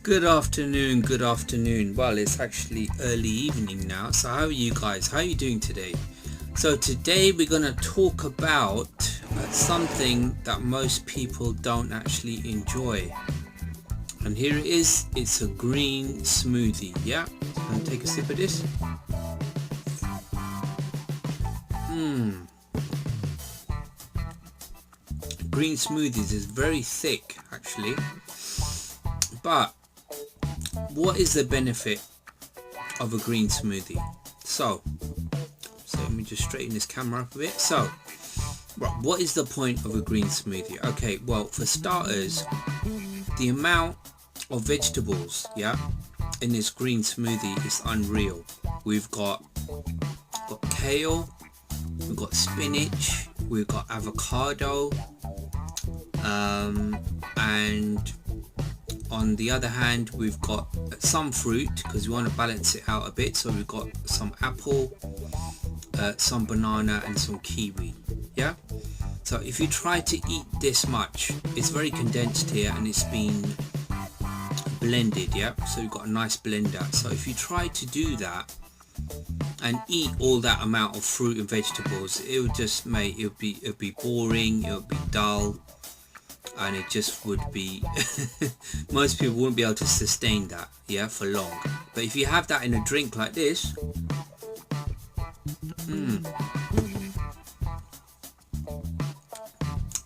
Good afternoon, good afternoon. Well, it's actually early evening now. So how are you guys? How are you doing today? So today we're going to talk about something that most people don't actually enjoy. And here it is. It's a green smoothie. Yeah? I'm going to take a sip of this. Green smoothies is very thick actually. But what is the benefit of a green smoothie? So let me just straighten this camera up a bit. So right, what is the point of a green smoothie? Okay, well, for starters, the amount of vegetables, yeah, in this green smoothie is unreal. We've got kale, we've got spinach, we've got avocado, and on the other hand we've got some fruit because we want to balance it out a bit. So we've got some apple, some banana and some kiwi. Yeah, so if you try to eat this much, it's very condensed here and it's been blended. Yeah, so you've got a nice blender. So if you try to do that and eat all that amount of fruit and vegetables, it would just it'd be boring, it would be dull, and it just would be most people wouldn't be able to sustain that, yeah, for long. But if you have that in a drink like this,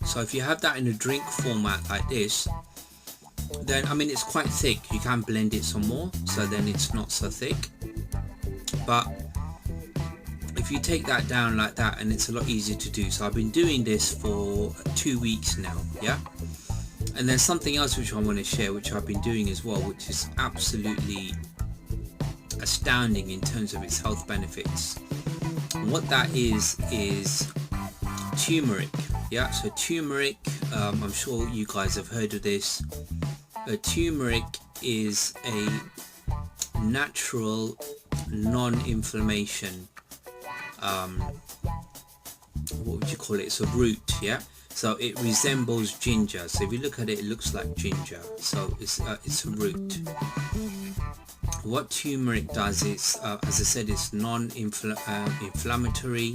so if you have that in a drink format like this, then I mean it's quite thick. You can blend it some more, so then it's not so thick. But if you take that down like that, and it's a lot easier to do. So I've been doing this for 2 weeks now, yeah. And then something else which I want to share, which I've been doing as well, which is absolutely astounding in terms of its health benefits. And what that is turmeric. Yeah, so turmeric, I'm sure you guys have heard of this. Turmeric is a natural non-inflammation, what would you call it? It's a root, yeah. So it resembles ginger. So if you look at it, it looks like ginger. So it's a root. What turmeric does is, as I said, it's non-inflammatory.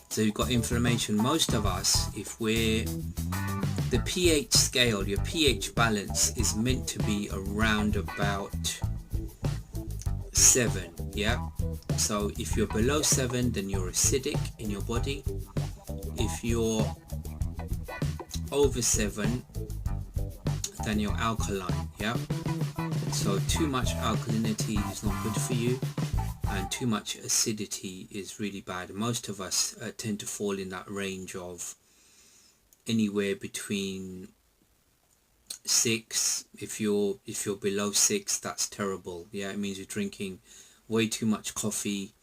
So you've got inflammation. Most of us, if we're the pH scale, your pH balance is meant to be around about 7. Yeah. So if you're below 7, then you're acidic in your body. If you're over 7, then you're alkaline. Yeah, so too much alkalinity is not good for you, and too much acidity is really bad. Most of us tend to fall in that range of anywhere between 6. If you're below 6, that's terrible. Yeah, it means you're drinking way too much coffee,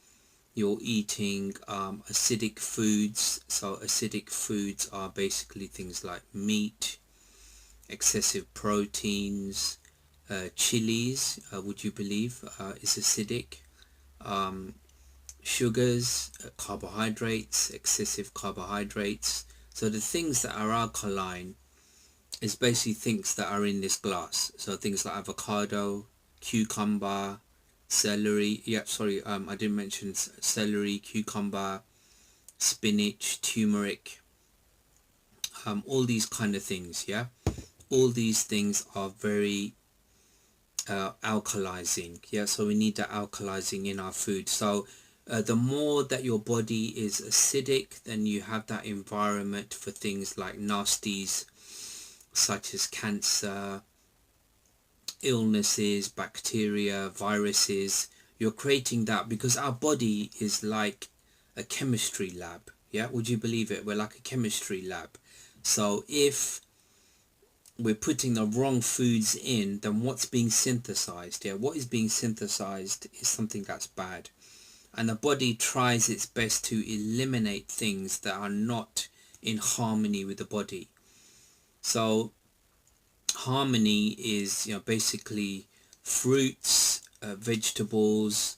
you're eating acidic foods. So acidic foods are basically things like meat, excessive proteins, chilies, would you believe, is acidic, sugars, carbohydrates, excessive carbohydrates. So the things that are alkaline is basically things that are in this glass. So things like avocado, cucumber, celery, yeah, sorry, I didn't mention celery, cucumber, spinach, turmeric, all these kind of things. Yeah, all these things are very alkalizing. Yeah, so we need that alkalizing in our food. So the more that your body is acidic, then you have that environment for things like nasties such as cancer, illnesses, bacteria, viruses. You're creating that because our body is like a chemistry lab. Yeah, would you believe it? We're like a chemistry lab. So if we're putting the wrong foods in, then what's being synthesized? Yeah, what is being synthesized is something that's bad, and the body tries its best to eliminate things that are not in harmony with the body. So harmony is, basically fruits, vegetables,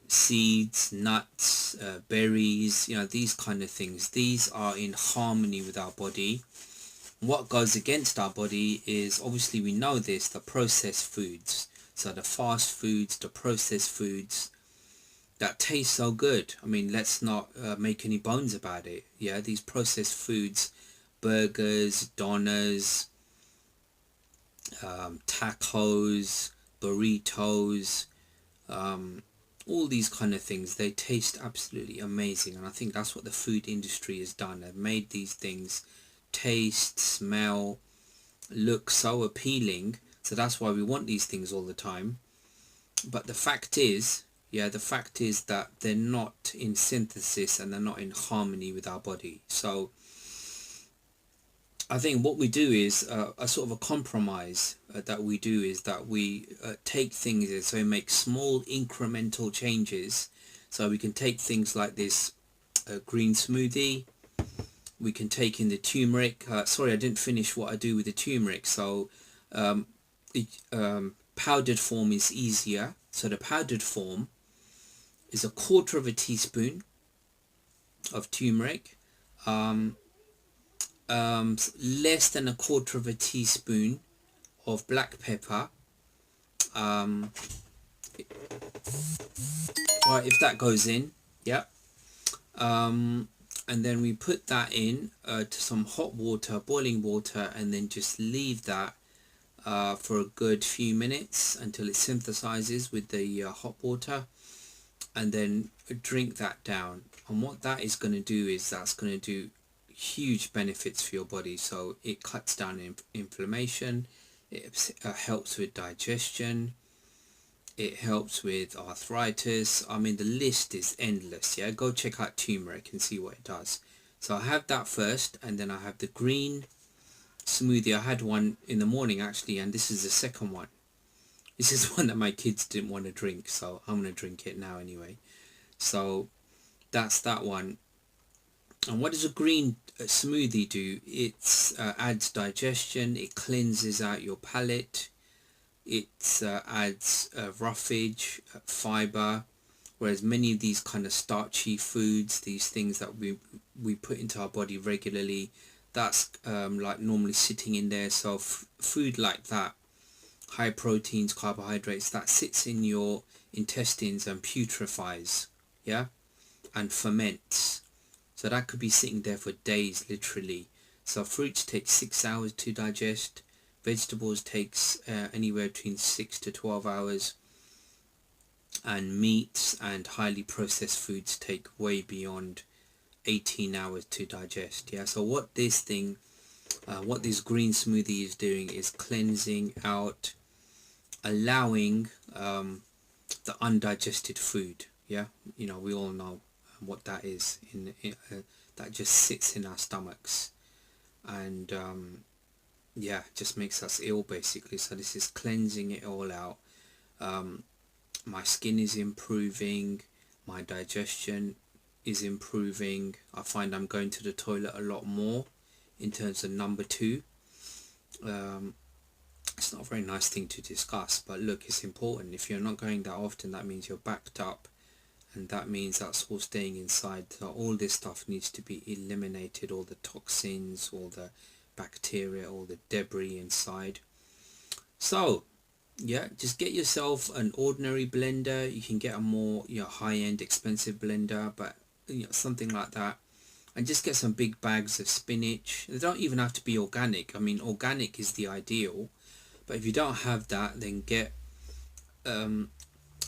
seeds, nuts, berries, these kind of things. These are in harmony with our body, What goes against our body is, obviously we know this, the processed foods. So the fast foods, the processed foods that taste so good. I mean, let's not make any bones about it. Yeah, these processed foods, burgers, doners, tacos, burritos, all these kind of things, they taste absolutely amazing. And I think that's what the food industry has done. They've made these things taste, smell, look so appealing. So that's why we want these things all the time. But the fact is, the fact is that they're not in synthesis and they're not in harmony with our body. So I think what we do is a sort of a compromise that we do is that we take things, so we make small incremental changes. So we can take things like this green smoothie. We can take in the turmeric. Sorry, I didn't finish what I do with the turmeric. So powdered form is easier. So the powdered form is 1/4 teaspoon of turmeric, less than 1/4 teaspoon of black pepper. Right, if that goes in, yeah. And then we put that in to some hot water, boiling water, and then just leave that for a good few minutes until it synthesizes with the hot water, and then drink that down. And what that is going to do is that's going to do huge benefits for your body. So it cuts down inflammation, it helps with digestion, it helps with arthritis. I mean, the list is endless. Yeah, go check out turmeric and see what it does. So I have that first, and then I have the green smoothie. I had one in the morning actually, and this is the second one. This is one that my kids didn't want to drink, so I'm going to drink it now anyway. So that's that one. And what does a green smoothie do? It adds digestion, it cleanses out your palate, it adds roughage, fiber, whereas many of these kind of starchy foods, these things that we put into our body regularly, that's like normally sitting in there. So food like that, high proteins, carbohydrates, that sits in your intestines and putrefies, yeah, and ferments. So that could be sitting there for days, literally. So fruits take 6 hours to digest. Vegetables takes anywhere between 6 to 12 hours. And meats and highly processed foods take way beyond 18 hours to digest. Yeah. So what this thing, what this green smoothie is doing is cleansing out, allowing the undigested food. Yeah. You know, we all know what that is, that just sits in our stomachs, and just makes us ill basically. So this is cleansing it all out. My skin is improving, my digestion is improving. I find I'm going to the toilet a lot more in terms of number 2. It's not a very nice thing to discuss, but look, it's important. If you're not going that often, that means you're backed up, and that means that's all staying inside. So all this stuff needs to be eliminated, all the toxins, all the bacteria, all the debris inside. So yeah, just get yourself an ordinary blender. You can get a more high-end expensive blender, but something like that, and just get some big bags of spinach. They don't even have to be organic. I mean, organic is the ideal, but if you don't have that, then get a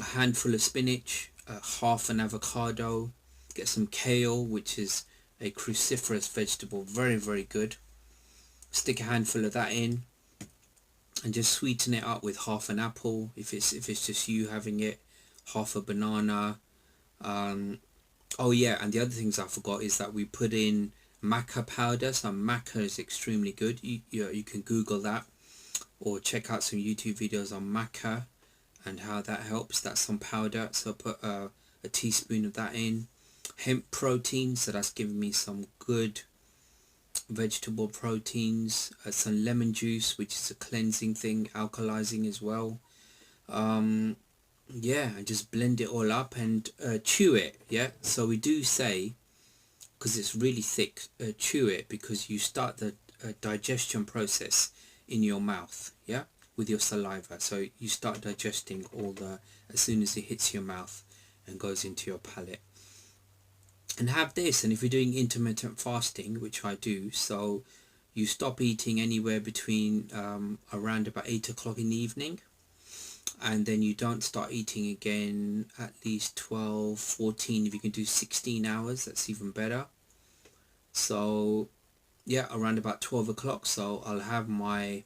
handful of spinach, half an avocado, get some kale, which is a cruciferous vegetable, very, very good. Stick a handful of that in, and just sweeten it up with half an apple if it's just you having it, half a banana. Oh yeah, and the other things I forgot is that we put in maca powder. So maca is extremely good. You can Google that or check out some YouTube videos on maca and how that helps. That's some powder, so put a teaspoon of that in. Hemp protein, so that's giving me some good vegetable proteins. Some lemon juice, which is a cleansing thing, alkalizing as well. And just blend it all up and chew it. Yeah, so we do say, because it's really thick, chew it, because you start the digestion process in your mouth, yeah, with your saliva. So you start digesting all the, as soon as it hits your mouth and goes into your palate. And have this, and if you're doing intermittent fasting, which I do, so you stop eating anywhere between around about 8 o'clock in the evening, and then you don't start eating again at least 12, 14. If you can do 16 hours, that's even better. So yeah, around about 12 o'clock, so I'll have my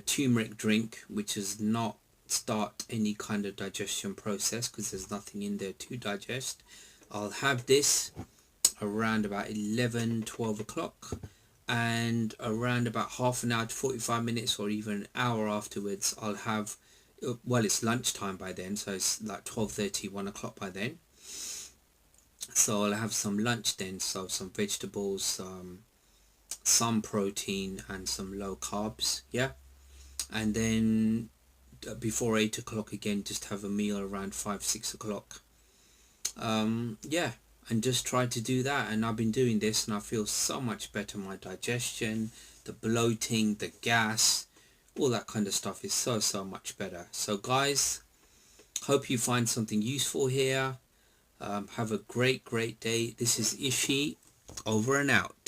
turmeric drink, which does not start any kind of digestion process because there's nothing in there to digest. I'll have this around about 11, 12 o'clock, and around about half an hour to 45 minutes or even an hour afterwards, I'll have, well, it's lunchtime by then, so it's like 12:30, 1 o'clock by then. So I'll have some lunch then, so some vegetables, some protein and some low carbs, yeah. And then before 8 o'clock again, just have a meal around 5, 6 o'clock. Yeah, and just try to do that. And I've been doing this and I feel so much better. My digestion, the bloating, the gas, all that kind of stuff is so much better. So guys, hope you find something useful here. Have a great day. This is Ishi, over and out.